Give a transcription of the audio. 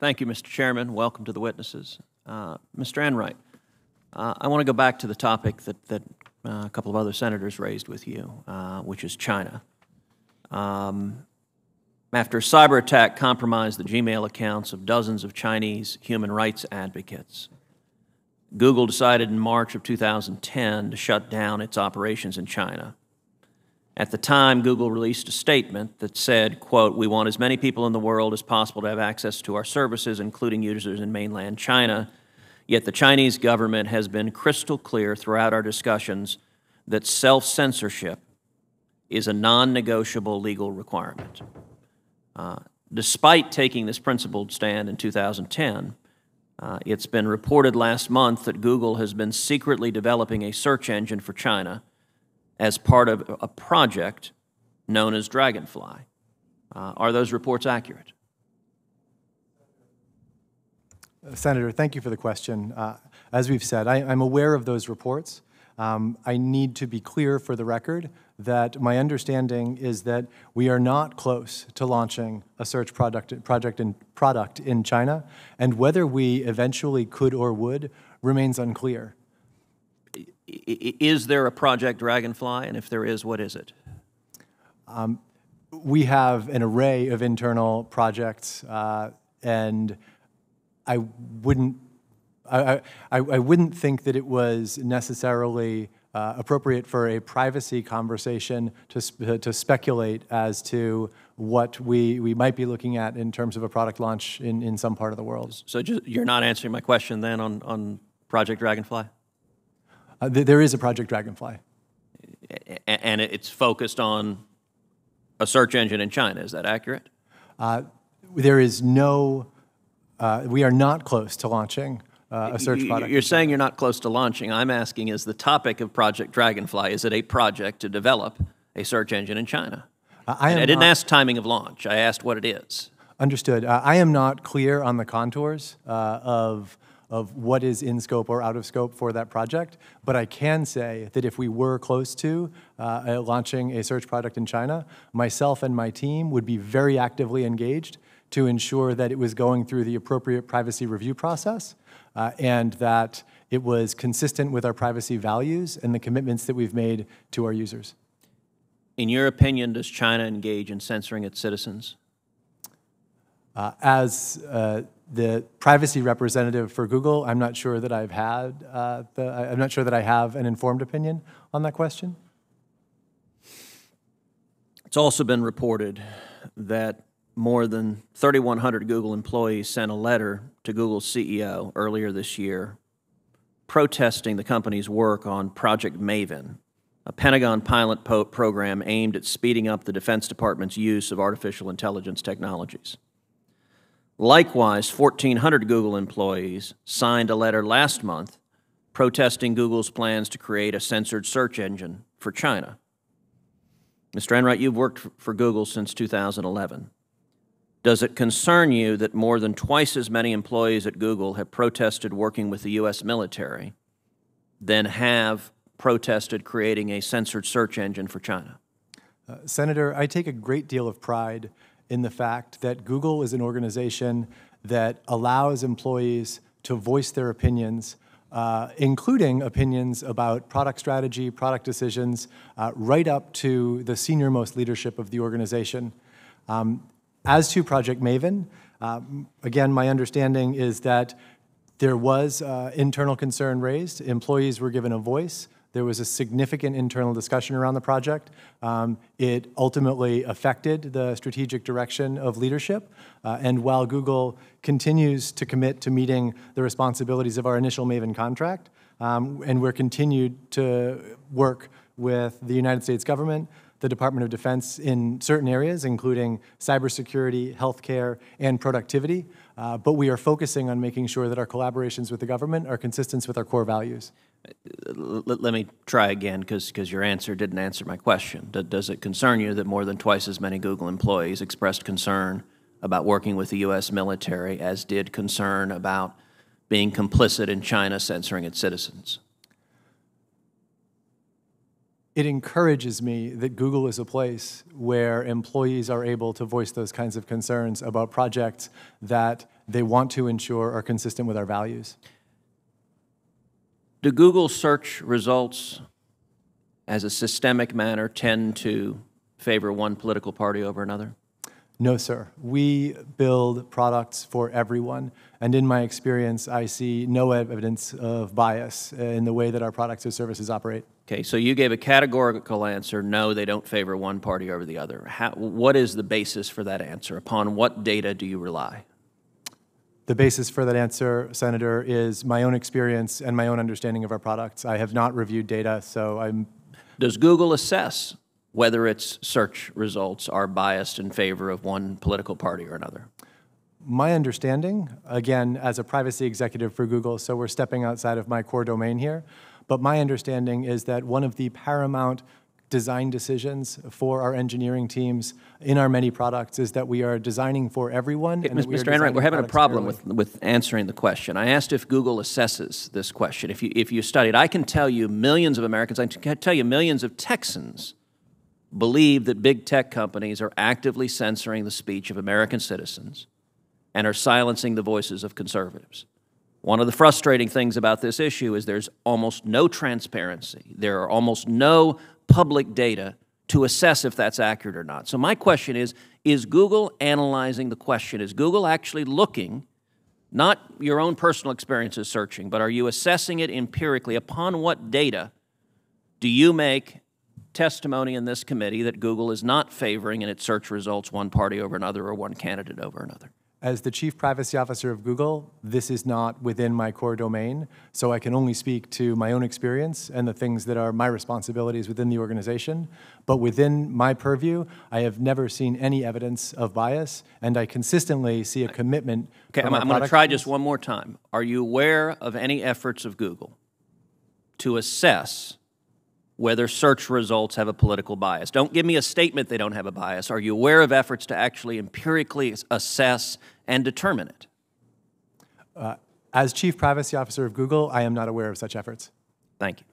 Thank you, Mr. Chairman. Welcome to the witnesses. Mr. Enright, I want to go back to the topic that a couple of other senators raised with you, which is China. After a cyber attack compromised the Gmail accounts of dozens of Chinese human rights advocates, Google decided in March of 2010 to shut down its operations in China. At the time, Google released a statement that said, quote, "We want as many people in the world as possible to have access to our services, including users in mainland China. Yet the Chinese government has been crystal clear throughout our discussions that self-censorship is a non-negotiable legal requirement." Despite taking this principled stand in 2010, it's been reported last month that Google has been secretly developing a search engine for China as part of a project known as Dragonfly. Are those reports accurate? Senator, thank you for the question. As we've said, I'm aware of those reports. I need to be clear for the record that my understanding is that we are not close to launching a search product in China, and whether we eventually could or would remains unclear. Is there a Project Dragonfly, and if there is, what is it? We have an array of internal projects, and I wouldn't think that it was necessarily appropriate for a privacy conversation to speculate as to what we might be looking at in terms of a product launch in some part of the world. So you're not answering my question then on Project Dragonfly? There is a Project Dragonfly. And it's focused on a search engine in China, is that accurate? There is no, we are not close to launching a search product. You're saying you're not close to launching. I'm asking, is the topic of Project Dragonfly, is it a project to develop a search engine in China? I didn't ask timing of launch. I asked what it is. Understood. I am not clear on the contours of what is in scope or out of scope for that project, but I can say that if we were close to launching a search product in China, myself and my team would be very actively engaged to ensure that it was going through the appropriate privacy review process and that it was consistent with our privacy values and the commitments that we've made to our users. In your opinion, does China engage in censoring its citizens? As the privacy representative for Google, I'm not sure that I've had I'm not sure that I have an informed opinion on that question. It's also been reported that more than 3,100 Google employees sent a letter to Google's CEO earlier this year protesting the company's work on Project Maven, a Pentagon pilot program aimed at speeding up the Defense Department's use of artificial intelligence technologies. Likewise, 1,400 Google employees signed a letter last month protesting Google's plans to create a censored search engine for China. Mr. Enright, you've worked for Google since 2011. Does it concern you that more than twice as many employees at Google have protested working with the U.S. military than have protested creating a censored search engine for China? Senator, I take a great deal of pride in the fact that Google is an organization that allows employees to voice their opinions, including opinions about product strategy, product decisions, right up to the senior-most leadership of the organization. As to Project Maven, again, my understanding is that there was internal concern raised. Employees were given a voice. There was a significant internal discussion around the project. It ultimately affected the strategic direction of leadership. And while Google continues to commit to meeting the responsibilities of our initial Maven contract, and we're continued to work with the United States government, the Department of Defense in certain areas, including cybersecurity, healthcare, and productivity. But we are focusing on making sure that our collaborations with the government are consistent with our core values. Let me try again, because your answer didn't answer my question. Does it concern you that more than twice as many Google employees expressed concern about working with the U.S. military as did concern about being complicit in China censoring its citizens? It encourages me that Google is a place where employees are able to voice those kinds of concerns about projects that they want to ensure are consistent with our values. Do Google search results as a systemic manner tend to favor one political party over another? No, sir. We build products for everyone, and in my experience, I see no evidence of bias in the way that our products or services operate. Okay, so you gave a categorical answer, no, they don't favor one party over the other. What is the basis for that answer? Upon what data do you rely? The basis for that answer, Senator, is my own experience and my own understanding of our products. I have not reviewed data, so I'm... Does Google assess whether its search results are biased in favor of one political party or another? My understanding, again, as a privacy executive for Google, so we're stepping outside of my core domain here, but my understanding is that one of the paramount design decisions for our engineering teams in our many products is that we are designing for everyone. And Mr. Enright, we're having a problem with answering the question. I asked if Google assesses this question. If you studied, I can tell you millions of Americans, I can tell you millions of Texans believe that big tech companies are actively censoring the speech of American citizens and are silencing the voices of conservatives. One of the frustrating things about this issue is there's almost no transparency. There are almost no public data to assess if that's accurate or not. So my question is Google analyzing the question? Is Google actually looking, not your own personal experiences searching, but are you assessing it empirically? Upon what data do you make testimony in this committee that Google is not favoring in its search results one party over another or one candidate over another? As the Chief Privacy Officer of Google, this is not within my core domain, so I can only speak to my own experience and the things that are my responsibilities within the organization. But within my purview, I have never seen any evidence of bias, and I consistently see a commitment. Okay, I'm going to try just one more time. Are you aware of any efforts of Google to assess whether search results have a political bias? Don't give me a statement they don't have a bias. Are you aware of efforts to actually empirically assess and determine it? As Chief Privacy Officer of Google, I am not aware of such efforts. Thank you.